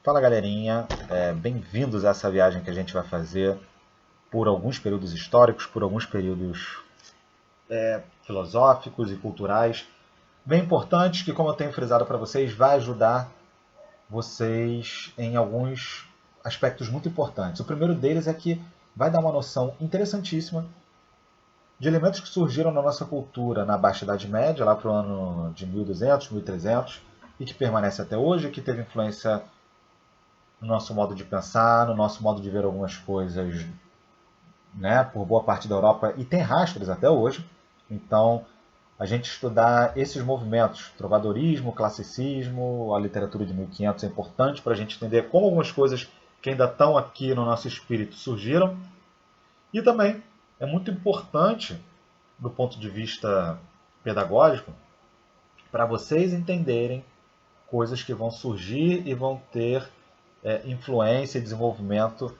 Fala galerinha, bem-vindos a essa viagem que a gente vai fazer por alguns períodos históricos, por alguns períodos filosóficos e culturais, bem importantes que, como eu tenho frisado para vocês, vai ajudar vocês em alguns aspectos muito importantes. O primeiro deles é que vai dar uma noção interessantíssima de elementos que surgiram na nossa cultura na Baixa Idade Média, lá para o ano de 1200, 1300, e que permanece até hoje, que teve influência no nosso modo de pensar, no nosso modo de ver algumas coisas, né, por boa parte da Europa e tem rastros até hoje. Então, a gente estudar esses movimentos, trovadorismo, classicismo, a literatura de 1500 é importante para a gente entender como algumas coisas que ainda estão aqui no nosso espírito surgiram. E também é muito importante, do ponto de vista pedagógico, para vocês entenderem coisas que vão surgir e vão ter influência e desenvolvimento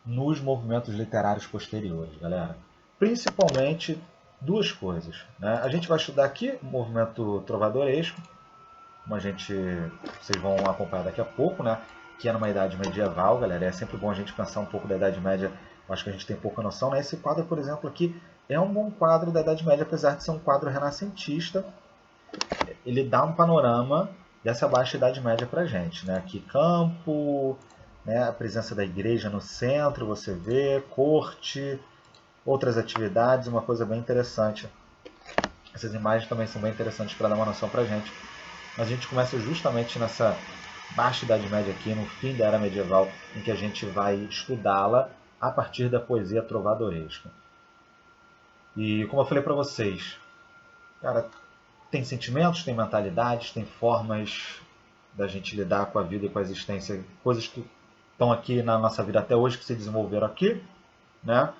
nos movimentos literários posteriores, galera. Principalmente duas coisas. Né? A gente vai estudar aqui o movimento trovadoresco, como vocês vão acompanhar daqui a pouco, né? Que é numa idade medieval, galera. É sempre bom a gente pensar um pouco da Idade Média. Eu acho que a gente tem pouca noção. Né? Esse quadro, por exemplo, aqui é um bom quadro da Idade Média, apesar de ser um quadro renascentista. Ele dá um panorama dessa baixa Idade Média para a gente. Né? Aqui campo, né? A presença da igreja no centro, você vê, corte, outras atividades, uma coisa bem interessante. Essas imagens também são bem interessantes para dar uma noção para a gente. Mas a gente começa justamente nessa baixa Idade Média aqui, no fim da Era Medieval, em que a gente vai estudá-la a partir da poesia trovadoresca. E como eu falei para vocês, cara, tem sentimentos, tem mentalidades, tem formas da gente lidar com a vida e com a existência, coisas que estão aqui na nossa vida até hoje, que se desenvolveram aqui, né?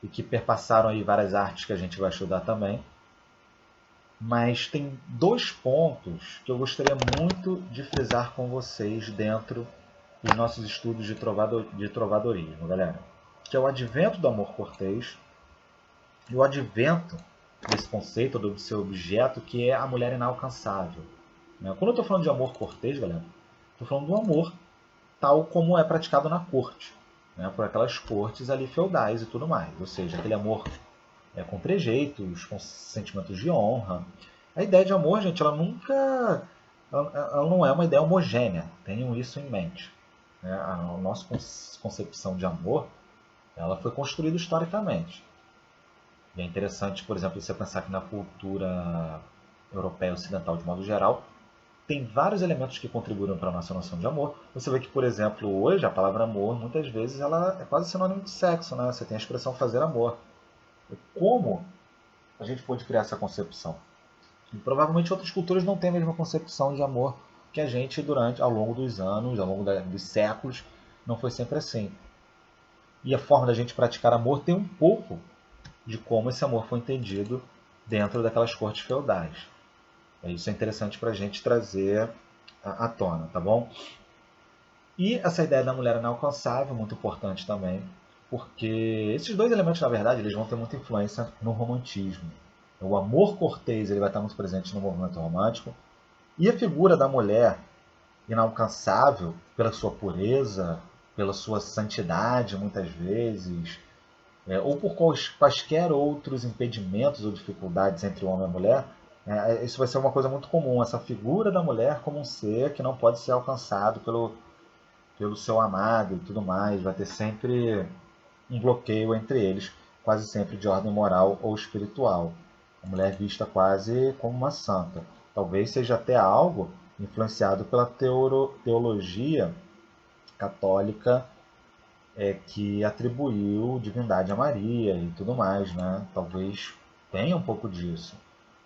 E que perpassaram aí várias artes que a gente vai estudar também. Mas tem dois pontos que eu gostaria muito de frisar com vocês dentro dos nossos estudos de trovadorismo, galera. Que é o advento do amor cortês e o advento desse conceito, do seu objeto, que é a mulher inalcançável. Quando eu estou falando de amor cortês, galera, estou falando do amor tal como é praticado na corte, né, por aquelas cortes ali feudais e tudo mais. Ou seja, aquele amor com trejeitos, com sentimentos de honra. A ideia de amor, gente, ela nunca. Ela não é uma ideia homogênea. Tenham isso em mente. Né? A nossa concepção de amor ela foi construída historicamente. E é interessante, por exemplo, você pensar que na cultura europeia ocidental, de modo geral, tem vários elementos que contribuíram para a nossa noção de amor. Você vê que, por exemplo, hoje a palavra amor, muitas vezes, ela é quase sinônimo de sexo. Né? Você tem a expressão fazer amor. Como a gente pode criar essa concepção? E provavelmente outras culturas não têm a mesma concepção de amor que a gente ao longo dos anos, ao longo dos séculos, não foi sempre assim. E a forma da gente praticar amor tem um pouco de como esse amor foi entendido dentro daquelas cortes feudais. Isso é interessante para a gente trazer à tona, tá bom? E essa ideia da mulher inalcançável, muito importante também, porque esses dois elementos, na verdade, eles vão ter muita influência no romantismo. O amor cortês ele vai estar muito presente no movimento romântico, e a figura da mulher inalcançável pela sua pureza, pela sua santidade, muitas vezes, ou por quaisquer outros impedimentos ou dificuldades entre o homem e a mulher, isso vai ser uma coisa muito comum, essa figura da mulher como um ser que não pode ser alcançado pelo seu amado e tudo mais, vai ter sempre um bloqueio entre eles, quase sempre de ordem moral ou espiritual. A mulher vista quase como uma santa. Talvez seja até algo influenciado pela teologia católica que atribuiu divindade a Maria e tudo mais, né? Talvez tenha um pouco disso.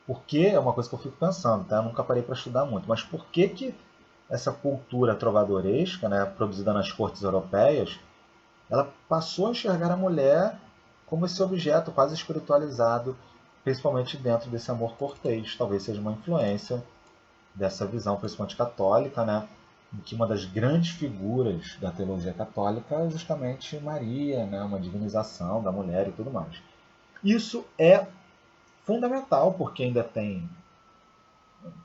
Porque é uma coisa que eu fico pensando, tá? Eu nunca parei para estudar muito, mas por que essa cultura trovadoresca, né, produzida nas cortes europeias, ela passou a enxergar a mulher como esse objeto quase espiritualizado, principalmente dentro desse amor cortês? Talvez seja uma influência dessa visão, principalmente católica, né? Em que uma das grandes figuras da teologia católica é justamente Maria, né? Uma divinização da mulher e tudo mais. Isso é fundamental porque ainda tem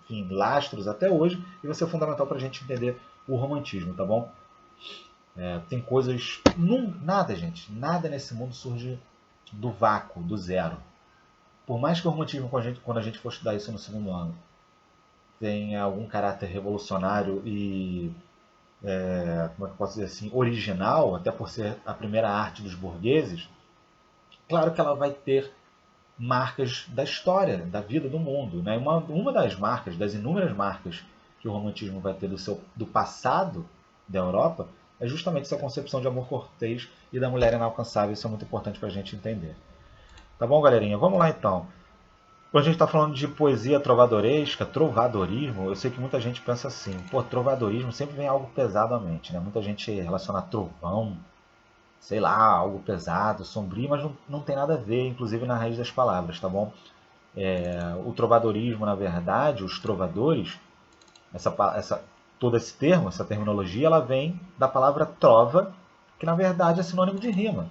enfim, lastros até hoje, e vai ser fundamental para a gente entender o romantismo, tá bom? Tem coisas... nada, gente, nada nesse mundo surge do vácuo, do zero. Por mais que o romantismo, quando a gente for estudar isso no segundo ano, tenha algum caráter revolucionário e, como é que eu posso dizer assim, original, até por ser a primeira arte dos burgueses, claro que ela vai ter marcas da história, da vida do mundo. Né? Uma das marcas, das inúmeras marcas que o romantismo vai ter do passado da Europa, é justamente essa concepção de amor cortês e da mulher inalcançável. Isso é muito importante para a gente entender. Tá bom, galerinha? Vamos lá então. Quando a gente está falando de poesia trovadoresca, trovadorismo, eu sei que muita gente pensa assim, pô, trovadorismo sempre vem algo pesado à mente, né? Muita gente relaciona trovão, sei lá, algo pesado, sombrio, mas não tem nada a ver, inclusive na raiz das palavras, tá bom? O trovadorismo, na verdade, os trovadores, todo esse termo, essa terminologia, ela vem da palavra trova, que na verdade é sinônimo de rima.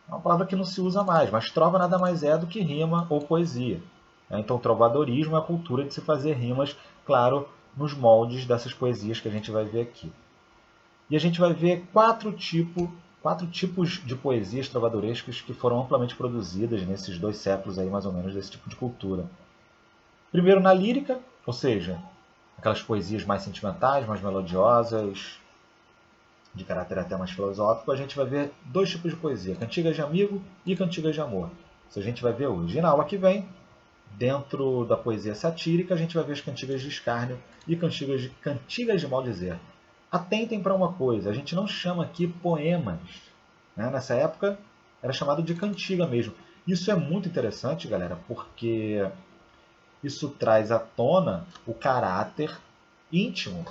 É uma palavra que não se usa mais, mas trova nada mais é do que rima ou poesia. Então, trovadorismo é a cultura de se fazer rimas, claro, nos moldes dessas poesias que a gente vai ver aqui. E a gente vai ver quatro tipos de poesias trovadorescas que foram amplamente produzidas nesses 2 séculos aí, mais ou menos, desse tipo de cultura. Primeiro na lírica, ou seja, aquelas poesias mais sentimentais, mais melodiosas, de caráter até mais filosófico, a gente vai ver 2 tipos de poesia, cantigas de amigo e cantigas de amor. Isso a gente vai ver hoje. E na aula que vem, dentro da poesia satírica, a gente vai ver as cantigas de escárnio e cantigas de maldizer. Atentem para uma coisa, a gente não chama aqui poemas. Né? Nessa época era chamado de cantiga mesmo. Isso é muito interessante, galera, porque isso traz à tona o caráter íntimo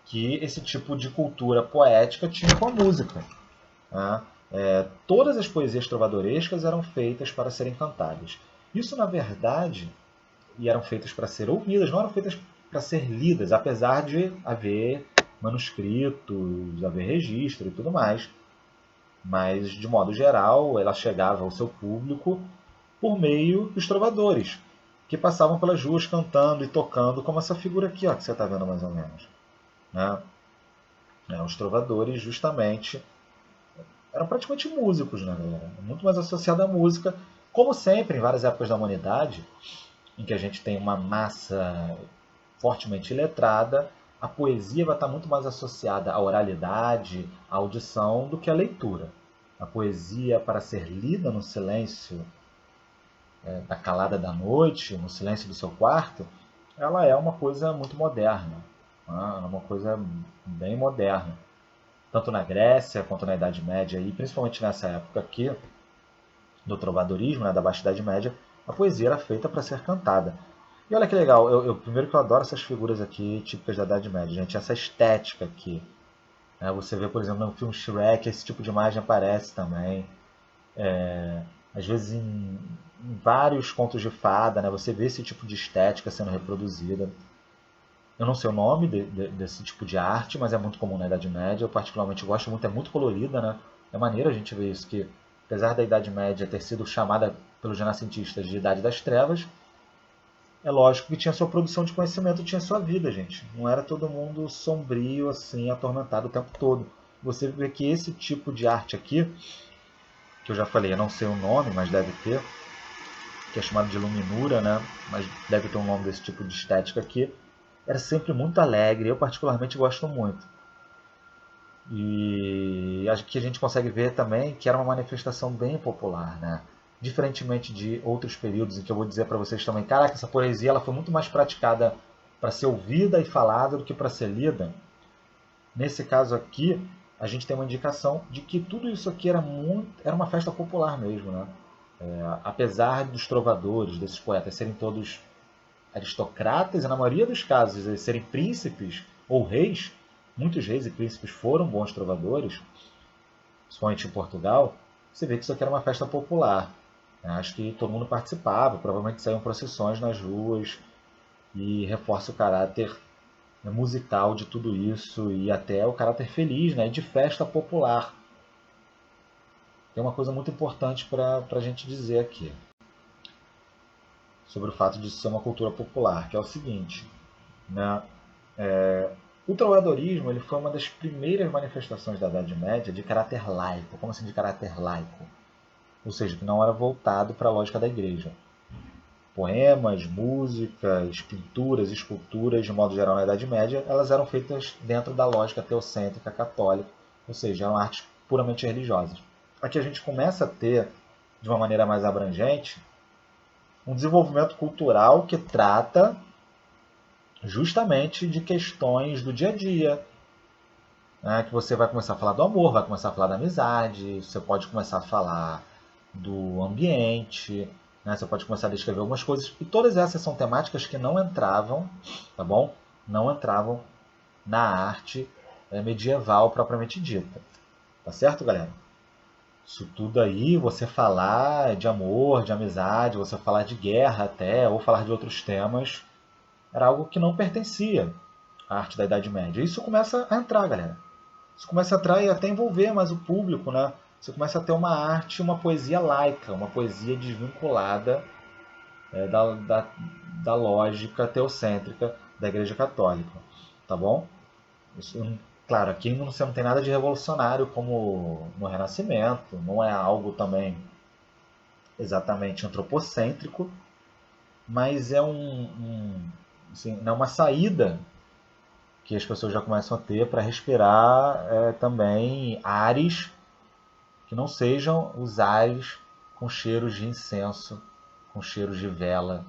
que esse tipo de cultura poética tinha com a música. Né? Todas as poesias trovadorescas eram feitas para serem cantadas. Isso, na verdade, e eram feitas para ser ouvidas, não eram feitas para ser lidas, apesar de haver manuscritos, haver registro e tudo mais. Mas, de modo geral, ela chegava ao seu público por meio dos trovadores, que passavam pelas ruas cantando e tocando, como essa figura aqui, ó, que você está vendo mais ou menos. Né? Os trovadores, justamente, eram praticamente músicos, né, galera? Muito mais associado à música, como sempre, em várias épocas da humanidade, em que a gente tem uma massa fortemente letrada, a poesia vai estar muito mais associada à oralidade, à audição, do que à leitura. A poesia, para ser lida no silêncio da calada da noite, no silêncio do seu quarto, ela é uma coisa muito moderna. Né? É uma coisa bem moderna. Tanto na Grécia quanto na Idade Média, e principalmente nessa época aqui, do trovadorismo, né, da Baixa Idade Média, a poesia era feita para ser cantada. E olha que legal, primeiro que eu adoro essas figuras aqui típicas da Idade Média, gente, essa estética aqui. Né, você vê, por exemplo, no filme Shrek, esse tipo de imagem aparece também. Às vezes em vários contos de fada, né, você vê esse tipo de estética sendo reproduzida. Eu não sei o nome desse tipo de arte, mas é muito comum na Idade Média. Eu particularmente gosto muito, é muito colorida, né? É maneiro a gente ver isso, que apesar da Idade Média ter sido chamada pelos renascentistas de Idade das Trevas, é lógico que tinha sua produção de conhecimento, tinha sua vida, gente. Não era todo mundo sombrio, assim, atormentado o tempo todo. Você vê que esse tipo de arte aqui, que eu já falei, eu não sei o nome, mas deve ter, que é chamado de luminura, né? Mas deve ter um nome desse tipo de estética aqui, era sempre muito alegre. Eu particularmente gosto muito. E acho que a gente consegue ver também que era uma manifestação bem popular, né? Diferentemente de outros períodos em que eu vou dizer para vocês também, caraca, essa poesia ela foi muito mais praticada para ser ouvida e falada do que para ser lida. Nesse caso aqui, a gente tem uma indicação de que tudo isso aqui era uma festa popular mesmo, né? Apesar dos trovadores, desses poetas serem todos aristocratas e, na maioria dos casos, eles serem príncipes ou reis, muitos reis e príncipes foram bons trovadores, principalmente em Portugal, você vê que isso aqui era uma festa popular. Acho que todo mundo participava, provavelmente saíam procissões nas ruas e reforça o caráter musical de tudo isso e até o caráter feliz, né, de festa popular. Tem uma coisa muito importante para a gente dizer aqui. sobre o fato de ser uma cultura popular, que é o seguinte, né? O trovadorismo ele foi uma das primeiras manifestações da Idade Média de caráter laico. Como assim de caráter laico? Ou seja, que não era voltado para a lógica da igreja. Poemas, músicas, pinturas, esculturas, de modo geral na Idade Média, elas eram feitas dentro da lógica teocêntrica católica, ou seja, eram artes puramente religiosas. Aqui a gente começa a ter, de uma maneira mais abrangente, um desenvolvimento cultural que trata justamente de questões do dia a dia, né, que você vai começar a falar do amor, vai começar a falar da amizade, você pode começar a falar do ambiente, né, você pode começar a descrever algumas coisas, e todas essas são temáticas que não entravam, tá bom? Não entravam na arte medieval propriamente dita, tá certo, galera? Isso tudo aí, você falar de amor, de amizade, você falar de guerra até, ou falar de outros temas, era algo que não pertencia à arte da Idade Média. Isso começa a entrar, galera. Isso começa a entrar e até envolver mais o público, né? Você começa a ter uma arte, uma poesia laica, uma poesia desvinculada da lógica teocêntrica da Igreja Católica, tá bom? Isso, claro, aqui você não tem nada de revolucionário como no Renascimento, não é algo também exatamente antropocêntrico, mas é assim, é uma saída que as pessoas já começam a ter para respirar também ares que não sejam os ares com cheiros de incenso, com cheiros de vela,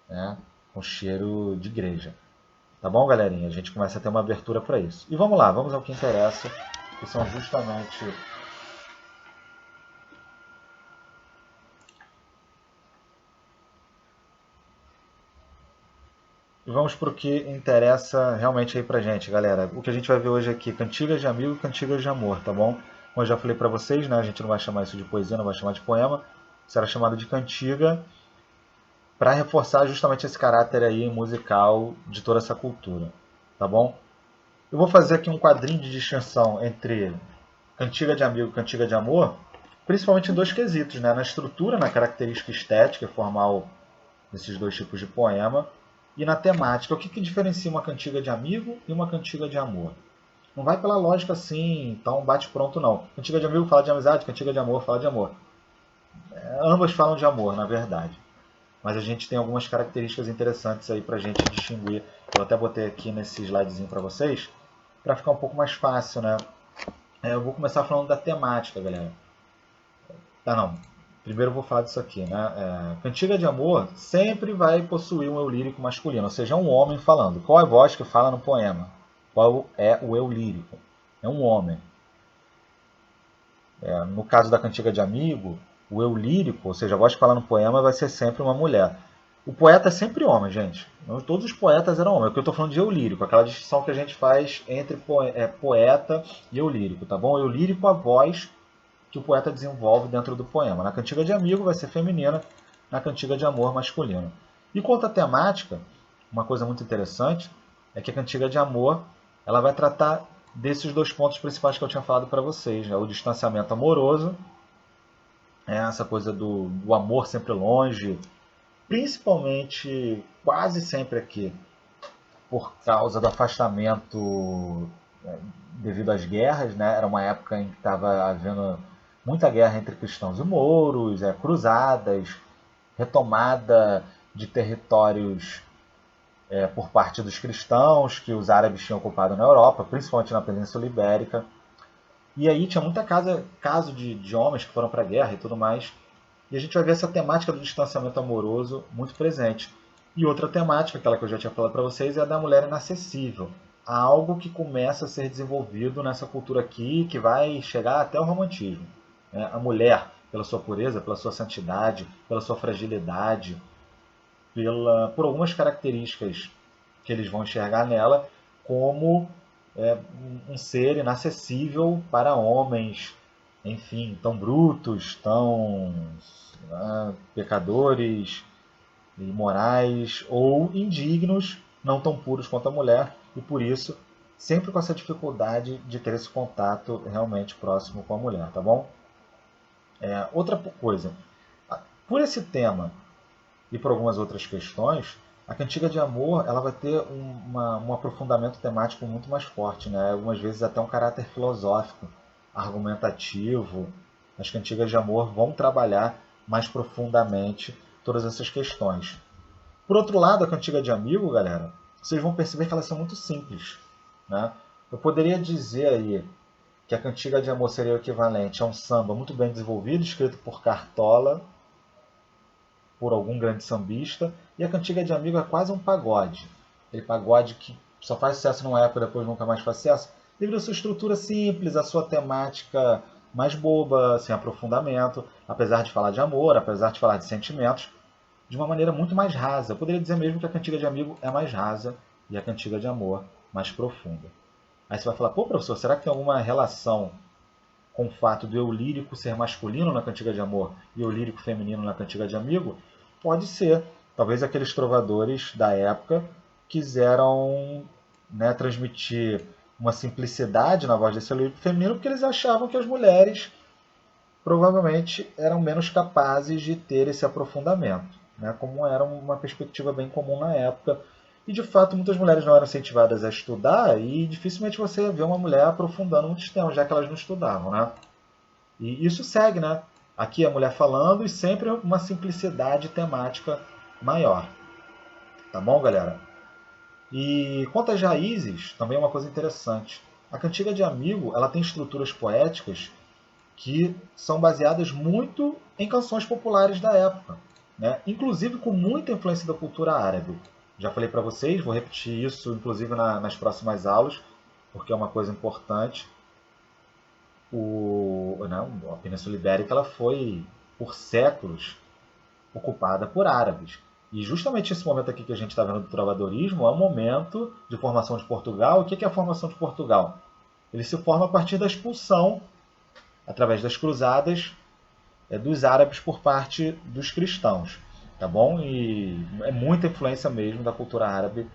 né? Com cheiro de igreja. Tá bom, galerinha? A gente começa a ter uma abertura para isso. E vamos lá, vamos ao que interessa, que são justamente... E vamos para o que interessa realmente aí pra gente, galera. O que a gente vai ver hoje aqui, cantigas de amigo e cantigas de amor, tá bom? Como eu já falei para vocês, né? A gente não vai chamar isso de poesia, não vai chamar de poema. Será chamado de cantiga para reforçar justamente esse caráter aí musical de toda essa cultura, tá bom? Eu vou fazer aqui um quadrinho de distinção entre cantiga de amigo e cantiga de amor, principalmente em dois quesitos, né? Na estrutura, na característica estética e formal desses dois tipos de poema, e na temática. O que diferencia uma cantiga de amigo e uma cantiga de amor? Não vai pela lógica assim, tão bate-pronto não. Cantiga de amigo fala de amizade, cantiga de amor fala de amor. Ambas falam de amor, na verdade. Mas a gente tem algumas características interessantes aí para a gente distinguir. Eu até botei aqui nesse slidezinho para vocês, para ficar um pouco mais fácil, né? Eu vou começar falando da temática, galera. Não. Primeiro eu vou falar disso aqui, né? Cantiga de amor sempre vai possuir um eu lírico masculino, ou seja, é um homem falando. Qual é a voz que fala no poema? Qual é o eu lírico? É um homem. No caso da cantiga de amigo, o eu lírico, ou seja, a voz que fala no poema, vai ser sempre uma mulher. O poeta é sempre homem, gente. Todos os poetas eram homens. É o que eu estou falando de eu lírico, aquela distinção que a gente faz entre poeta e eu lírico, tá bom? Eu lírico, a voz que o poeta desenvolve dentro do poema. Na cantiga de amigo vai ser feminina, na cantiga de amor masculino. E quanto à temática, uma coisa muito interessante é que a cantiga de amor ela vai tratar desses dois pontos principais que eu tinha falado para vocês, né? O distanciamento amoroso, essa coisa do amor sempre longe, principalmente, quase sempre aqui, por causa do afastamento devido às guerras, né? Era uma época em que estava havendo muita guerra entre cristãos e mouros, cruzadas, retomada de territórios por parte dos cristãos que os árabes tinham ocupado na Europa, principalmente na Península Ibérica. E aí tinha muita caso de homens que foram para a guerra e tudo mais. E a gente vai ver essa temática do distanciamento amoroso muito presente. E outra temática, aquela que eu já tinha falado para vocês, é a da mulher inacessível. Algo que começa a ser desenvolvido nessa cultura aqui, que vai chegar até o romantismo. A mulher, pela sua pureza, pela sua santidade, pela sua fragilidade, por algumas características que eles vão enxergar nela como um ser inacessível para homens, enfim, tão brutos, tão pecadores, imorais ou indignos, não tão puros quanto a mulher, e por isso sempre com essa dificuldade de ter esse contato realmente próximo com a mulher, tá bom? Outra coisa, por esse tema e por algumas outras questões, a cantiga de amor ela vai ter um aprofundamento temático muito mais forte, né? Algumas vezes até um caráter filosófico, argumentativo. As cantigas de amor vão trabalhar mais profundamente todas essas questões. Por outro lado, a cantiga de amigo, galera, vocês vão perceber que elas são muito simples, né? Eu poderia dizer aí que a cantiga de amor seria o equivalente a um samba muito bem desenvolvido, escrito por Cartola, por algum grande sambista, e a cantiga de amigo é quase um pagode. Aquele pagode que só faz sucesso numa época e depois nunca mais faz sucesso, devido à sua estrutura simples, à sua temática mais boba, sem aprofundamento, apesar de falar de amor, apesar de falar de sentimentos, de uma maneira muito mais rasa. Eu poderia dizer mesmo que a cantiga de amigo é mais rasa e a cantiga de amor mais profunda. Aí você vai falar, pô, professor, será que tem alguma relação com o fato do eu lírico ser masculino na cantiga de amor e eu lírico feminino na cantiga de amigo? Pode ser. Talvez aqueles trovadores da época quiseram, né, transmitir uma simplicidade na voz desse eu lírico feminino porque eles achavam que as mulheres provavelmente eram menos capazes de ter esse aprofundamento, né, como era uma perspectiva bem comum na época. E de fato muitas mulheres não eram incentivadas a estudar e dificilmente você ia ver uma mulher aprofundando muitos temas, já que elas não estudavam, né? E isso segue, né? Aqui a mulher falando e sempre uma simplicidade temática maior. Tá bom, galera? E quanto às raízes, também é uma coisa interessante. A cantiga de amigo, ela tem estruturas poéticas que são baseadas muito em canções populares da época, né? Inclusive com muita influência da cultura árabe. Já falei para vocês, vou repetir isso inclusive nas próximas aulas, porque é uma coisa importante. A Península Ibérica ela foi, por séculos, ocupada por árabes. E justamente esse momento aqui que a gente está vendo do trovadorismo é um momento de formação de Portugal. O que é a formação de Portugal? Ele se forma a partir da expulsão, através das cruzadas, dos árabes por parte dos cristãos. Tá bom? E é muita influência mesmo da cultura árabe,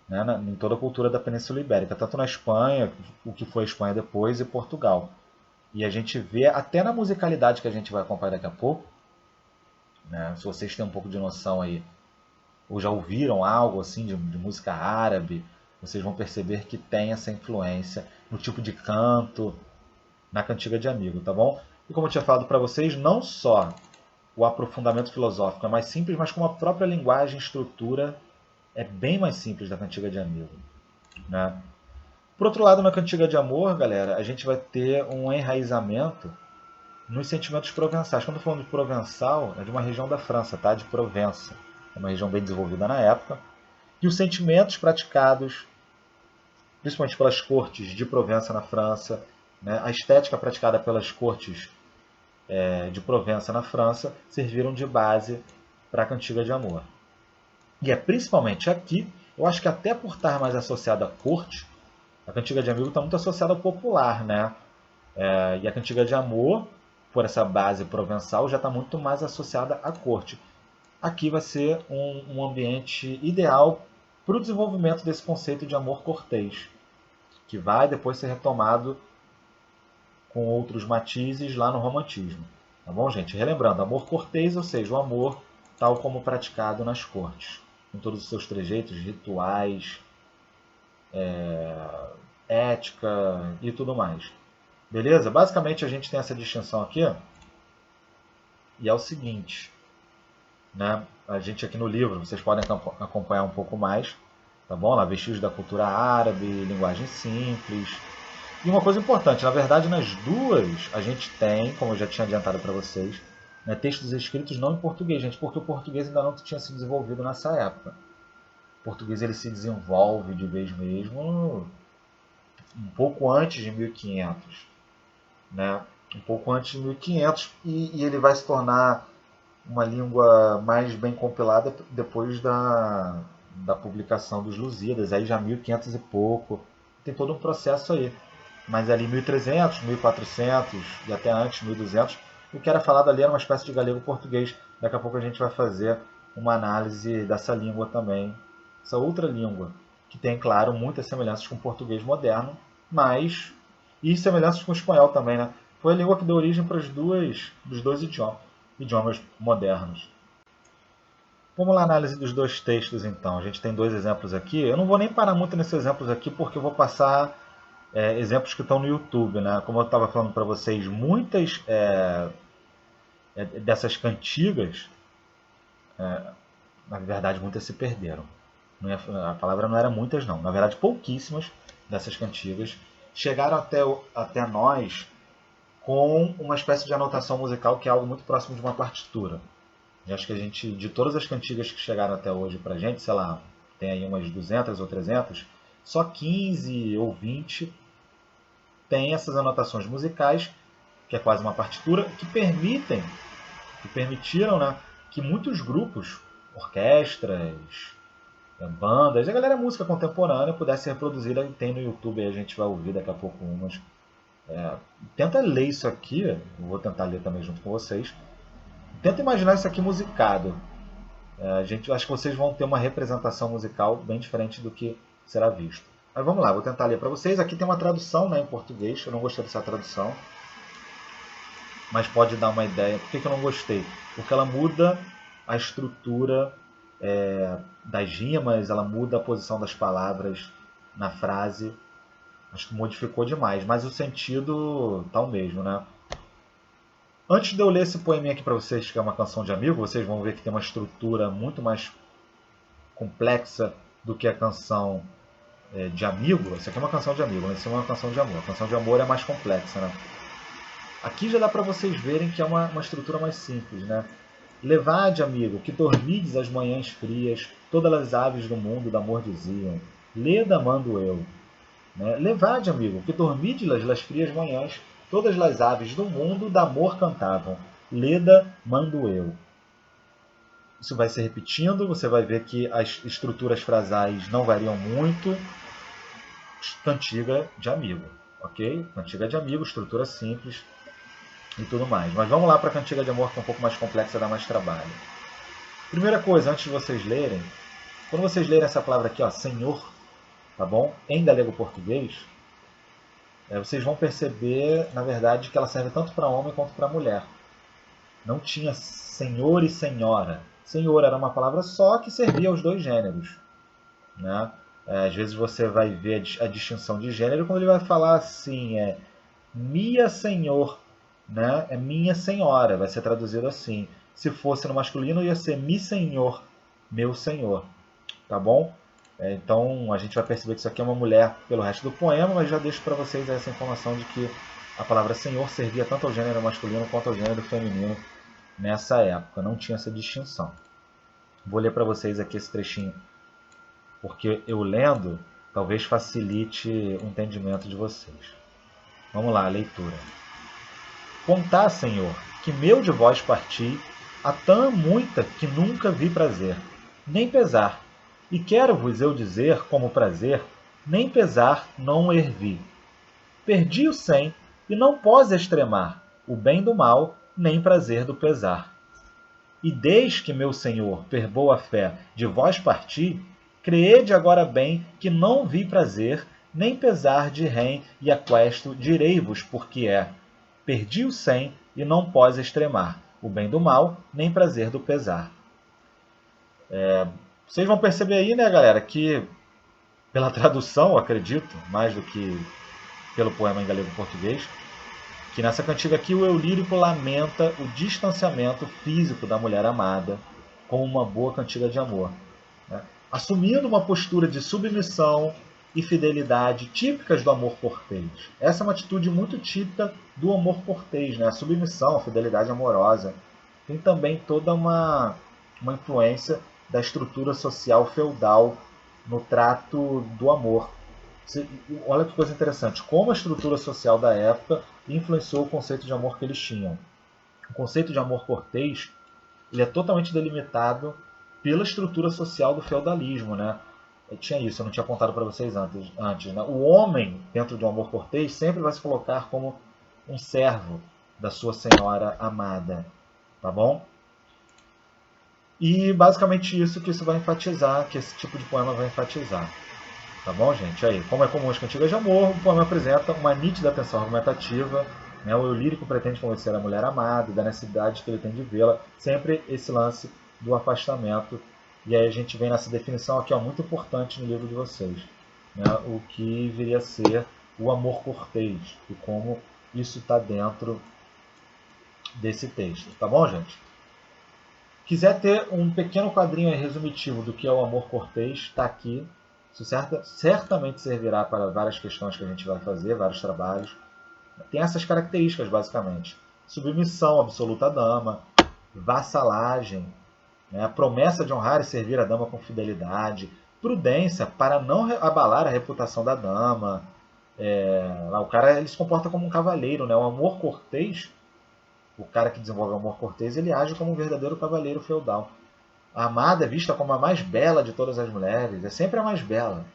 né, em toda a cultura da Península Ibérica, tanto na Espanha, o que foi a Espanha depois, e Portugal. E a gente vê, até na musicalidade que a gente vai acompanhar daqui a pouco, né, se vocês têm um pouco de noção aí, ou já ouviram algo assim de música árabe, vocês vão perceber que tem essa influência no tipo de canto, na cantiga de amigo, tá bom? E como eu tinha falado para vocês, não só o aprofundamento filosófico é mais simples, mas como a própria linguagem, estrutura é bem mais simples da cantiga de amigo, né? Por outro lado, na cantiga de amor, galera, a gente vai ter um enraizamento nos sentimentos provençais. Quando eu estou falando de provençal, é de uma região da França, tá? De Provença. É uma região bem desenvolvida na época. E os sentimentos praticados, principalmente pelas cortes de Provença na França, né? A estética praticada pelas cortes de Provença na França, serviram de base para a cantiga de amor. E é principalmente aqui, eu acho que até por estar mais associada à corte, a cantiga de amigo está muito associada ao popular, né? E a cantiga de amor, por essa base provençal, já está muito mais associada à corte. Aqui vai ser um ambiente ideal para o desenvolvimento desse conceito de amor cortês, que vai depois ser retomado com outros matizes lá no romantismo. Tá bom, gente? Relembrando, amor cortês, ou seja, o amor tal como praticado nas cortes, com todos os seus trejeitos, rituais, ética e tudo mais. Beleza? Basicamente a gente tem essa distinção aqui, e é o seguinte, né? A gente aqui no livro, vocês podem acompanhar um pouco mais, tá bom? Lá, vestígios da cultura árabe, linguagem simples. E uma coisa importante, na verdade nas duas a gente tem, como eu já tinha adiantado para vocês, né, textos escritos não em português, gente, porque o português ainda não tinha se desenvolvido nessa época. O português ele se desenvolve de vez mesmo um pouco antes de 1500, né? Um pouco antes de 1500 e ele vai se tornar uma língua mais bem compilada depois da publicação dos Lusíadas, aí já 1500 e pouco, tem todo um processo aí. Mas ali 1300, 1400 e até antes 1200, o que era falado ali era uma espécie de galego-português. Daqui a pouco a gente vai fazer uma análise dessa língua também, essa outra língua, que tem, claro, muitas semelhanças com o português moderno, mas e semelhanças com o espanhol também, né? Foi a língua que deu origem para os dois idiomas modernos. Vamos lá, análise dos dois textos então. A gente tem dois exemplos aqui. Eu não vou nem parar muito nesses exemplos aqui porque eu vou passar exemplos que estão no YouTube, né? Como eu estava falando para vocês, muitas dessas cantigas, na verdade, muitas se perderam. A palavra não era muitas, não. Na verdade, pouquíssimas dessas cantigas chegaram até nós com uma espécie de anotação musical que é algo muito próximo de uma partitura. Eu acho que a gente, de todas as cantigas que chegaram até hoje pra gente, sei lá, tem aí umas 200 ou 300, só 15 ou 20 tem essas anotações musicais, que é quase uma partitura, que permitiram, né, que muitos grupos, orquestras, bandas, a galera música contemporânea pudesse reproduzir. Tem no YouTube, aí a gente vai ouvir daqui a pouco umas. Tenta ler isso aqui, eu vou tentar ler também junto com vocês. Tenta imaginar isso aqui musicado. Acho que vocês vão ter uma representação musical bem diferente do que será visto. Mas vamos lá, vou tentar ler para vocês. Aqui tem uma tradução, né, em português. Eu não gostei dessa tradução, mas pode dar uma ideia. Por que eu não gostei? Porque ela muda a estrutura das rimas, ela muda a posição das palavras na frase. Acho que modificou demais, mas o sentido tá o mesmo, né? Antes de eu ler esse poeminha aqui para vocês, que é uma canção de amigo, vocês vão ver que tem uma estrutura muito mais complexa do que a canção de amigo. Essa aqui é uma canção de amigo, mas isso é uma canção de amor. A canção de amor é mais complexa, né? Aqui já dá para vocês verem que é uma estrutura mais simples, né? Levade, amigo, que dormides as manhãs frias, todas as aves do mundo d'amor diziam, leda mando eu. Né? Levade, amigo, que dormides las frias manhãs, todas as aves do mundo d'amor cantavam, leda mando eu. Isso vai se repetindo, você vai ver que as estruturas frasais não variam muito. Cantiga de amigo, ok? Cantiga de amigo, estrutura simples e tudo mais. Mas vamos lá para a cantiga de amor, que é um pouco mais complexa, dá mais trabalho. Primeira coisa, antes de vocês lerem, quando vocês lerem essa palavra aqui, ó, Senhor, tá bom? Em galego-português, vocês vão perceber, na verdade, que ela serve tanto para homem quanto para mulher. Não tinha senhor e senhora. Senhor era uma palavra só que servia aos dois gêneros, né? Às vezes você vai ver a distinção de gênero quando ele vai falar assim, minha senhor, né? É minha senhora, vai ser traduzido assim. Se fosse no masculino ia ser mi senhor, meu senhor, tá bom? Então a gente vai perceber que isso aqui é uma mulher pelo resto do poema, mas já deixo para vocês essa informação de que a palavra senhor servia tanto ao gênero masculino quanto ao gênero feminino nessa época, não tinha essa distinção. Vou ler para vocês aqui esse trechinho, porque eu lendo talvez facilite o entendimento de vocês. Vamos lá, a leitura. Contá, Senhor, que meu de vós parti, a tã muita que nunca vi prazer, nem pesar, e quero-vos eu dizer, como prazer, nem pesar não ervi. Perdi o sem, e não pós extremar, o bem do mal, nem prazer do pesar. E desde que meu Senhor, per boa fé, de vós parti, creede agora bem que não vi prazer, nem pesar de rem e aquesto direi-vos porque perdi o sem e não pós extremar, o bem do mal, nem prazer do pesar. Vocês vão perceber aí, né, galera, que pela tradução, acredito, mais do que pelo poema em galego-português, que nessa cantiga aqui o eu lírico lamenta o distanciamento físico da mulher amada como uma boa cantiga de amor, né? Assumindo uma postura de submissão e fidelidade típicas do amor cortês. Essa é uma atitude muito típica do amor cortês, né? A submissão, a fidelidade amorosa. Tem também toda uma influência da estrutura social feudal no trato do amor. Olha que coisa interessante, como a estrutura social da época influenciou o conceito de amor que eles tinham. O conceito de amor cortês ele é totalmente delimitado pela estrutura social do feudalismo, né? Tinha isso, eu não tinha apontado para vocês antes, né? O homem, dentro do amor cortês, sempre vai se colocar como um servo da sua senhora amada, tá bom? E basicamente isso que isso vai enfatizar, que esse tipo de poema vai enfatizar. Tá bom, gente? Aí, como é comum as cantigas de amor, o poema apresenta uma nítida tensão argumentativa, né? O eu lírico pretende convencer a mulher amada da necessidade que ele tem de vê-la. Sempre esse lance do afastamento. E aí a gente vem nessa definição aqui, ó, muito importante no livro de vocês, né? O que viria a ser o amor cortês e como isso está dentro desse texto. Tá bom, gente? Quiser ter um pequeno quadrinho resumitivo do que é o amor cortês, está aqui. Isso certamente servirá para várias questões que a gente vai fazer, vários trabalhos. Tem essas características, basicamente. Submissão absoluta à dama, vassalagem, né? A promessa de honrar e servir a dama com fidelidade, prudência para não abalar a reputação da dama. O cara ele se comporta como um cavaleiro, né? O amor cortês, o cara que desenvolve o amor cortês, ele age como um verdadeiro cavaleiro feudal. A amada é vista como a mais bela de todas as mulheres, é sempre a mais bela.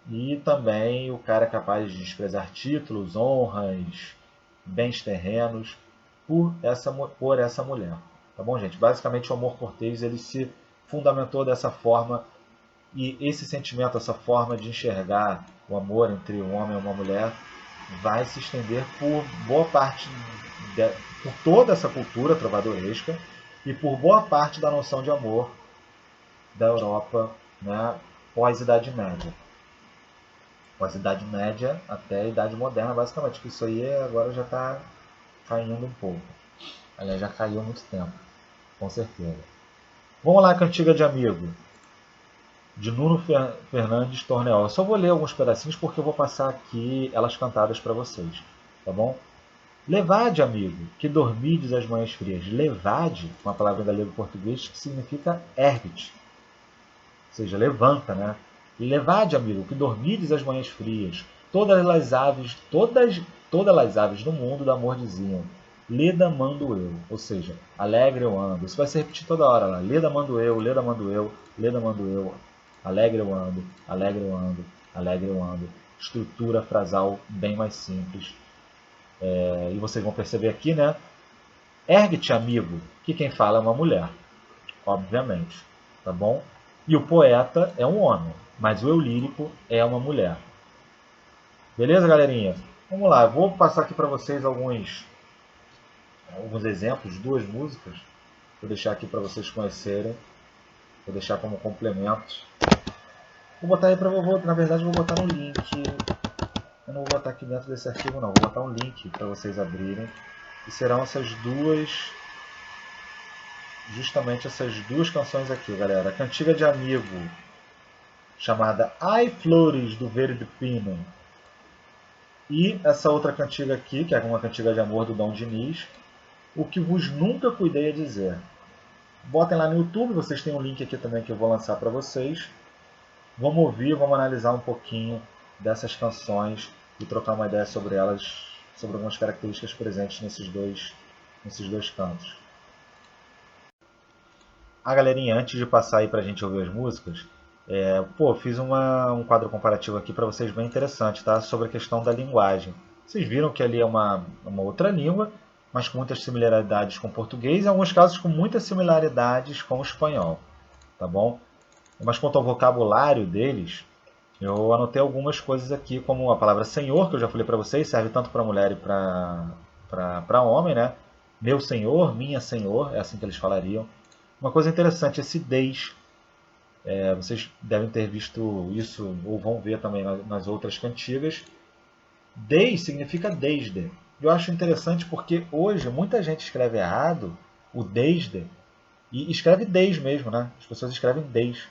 E também o cara é capaz de desprezar títulos, honras, bens terrenos por essa mulher. Tá bom, gente? Basicamente o amor cortês ele se fundamentou dessa forma, e esse sentimento, essa forma de enxergar o amor entre um homem e uma mulher vai se estender por boa parte, por toda essa cultura trovadoresca e por boa parte da noção de amor da Europa, né, pós-Idade Média. Pós-Idade Média até a Idade Moderna, basicamente, que isso aí agora já está caindo um pouco. Aliás, já caiu há muito tempo, com certeza. Vamos lá, Cantiga de Amigo, de Nuno Fernandes Torneol. Eu só vou ler alguns pedacinhos porque eu vou passar aqui elas cantadas para vocês, tá bom? Levade, amigo, que dormides as manhãs frias. Levade, uma palavra em galego-português que significa ergue-te, ou seja, levanta, né? Levade, amigo, que dormides as manhãs frias. Todas as aves do mundo do amor diziam, leda mando eu, ou seja, alegre eu ando. Isso vai se repetir toda hora lá. Leda mando eu, leda mando eu, leda mando eu. Alegre eu ando, alegre eu ando, alegre eu ando. Estrutura frasal bem mais simples. E vocês vão perceber aqui, né? Ergue-te, amigo, que quem fala é uma mulher, obviamente, tá bom? E o poeta é um homem, mas o eu lírico é uma mulher. Beleza, galerinha? Vamos lá, eu vou passar aqui para vocês alguns exemplos de duas músicas. Vou deixar aqui para vocês conhecerem. Vou deixar como complemento. Vou botar aí na verdade, vou botar no link. Eu não vou botar aqui dentro desse arquivo, não. Vou botar um link para vocês abrirem. E serão justamente essas duas canções aqui, galera. A Cantiga de Amigo, chamada Ai Flores do Verde Pino. E essa outra cantiga aqui, que é uma cantiga de amor do Dom Diniz, O que vos nunca cuidei a dizer. Botem lá no YouTube, vocês têm um link aqui também que eu vou lançar para vocês. Vamos ouvir, vamos analisar um pouquinho dessas canções e trocar uma ideia sobre elas, sobre algumas características presentes nesses dois cantos. Galerinha, antes de passar aí pra gente ouvir as músicas, fiz um quadro comparativo aqui para vocês bem interessante, tá? Sobre a questão da linguagem. Vocês viram que ali é uma outra língua, mas com muitas similaridades com o português, e em alguns casos com muitas similaridades com o espanhol, tá bom? Mas quanto ao vocabulário deles, eu anotei algumas coisas aqui, como a palavra senhor, que eu já falei para vocês, serve tanto para mulher e para homem, né? Meu senhor, minha senhor, é assim que eles falariam. Uma coisa interessante, esse des. Vocês devem ter visto isso, ou vão ver também nas outras cantigas. Des significa desde. Eu acho interessante porque hoje muita gente escreve errado o desde e escreve des mesmo, né? As pessoas escrevem des.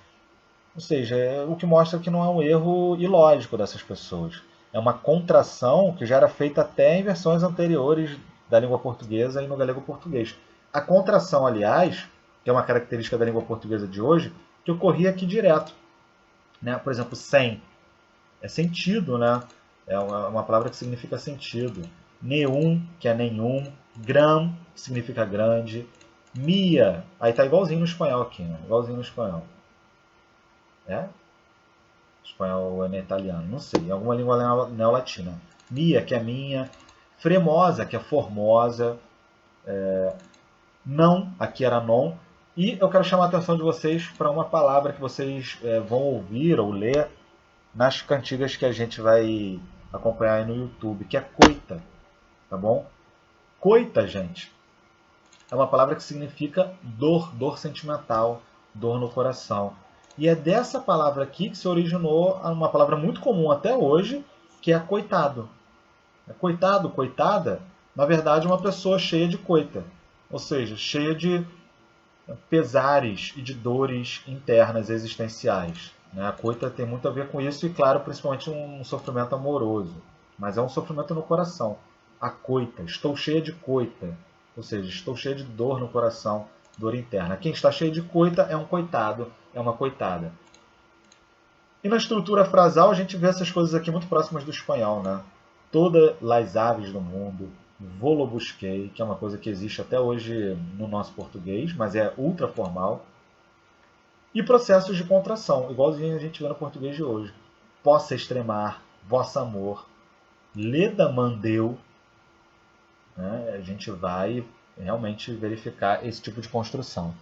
Ou seja, o que mostra que não é um erro ilógico dessas pessoas. É uma contração que já era feita até em versões anteriores da língua portuguesa e no galego português. A contração, aliás, que é uma característica da língua portuguesa de hoje, que ocorria aqui direto. Né? Por exemplo, sem é sentido, né? É uma palavra que significa sentido. Neum, que é nenhum. Gram, que significa grande. Mia, aí tá igualzinho no espanhol aqui, né? Igualzinho no espanhol. Espanhol ou é italiano, não sei, em alguma língua neolatina. Mia, que é minha. Fremosa, que é formosa. Não, aqui era non. E eu quero chamar a atenção de vocês para uma palavra que vocês vão ouvir ou ler nas cantigas que a gente vai acompanhar aí no YouTube, que é coita, tá bom? Coita, gente, é uma palavra que significa dor, dor sentimental, dor no coração. E é dessa palavra aqui que se originou uma palavra muito comum até hoje, que é coitado. Coitado, coitada, na verdade é uma pessoa cheia de coita, ou seja, cheia de pesares e de dores internas existenciais. A coita tem muito a ver com isso e, claro, principalmente um sofrimento amoroso, mas é um sofrimento no coração. A coita, estou cheia de coita, ou seja, estou cheia de dor no coração, dor interna. Quem está cheio de coita é um coitado, é uma coitada. E na estrutura frasal a gente vê essas coisas aqui muito próximas do espanhol, né? Todas as aves do mundo, vou-lo busquei, que é uma coisa que existe até hoje no nosso português, mas é ultra formal. E processos de contração, igualzinho a gente vê no português de hoje. Possa extremar, vosso amor, leda mandeu, né? A gente vai realmente verificar esse tipo de construção.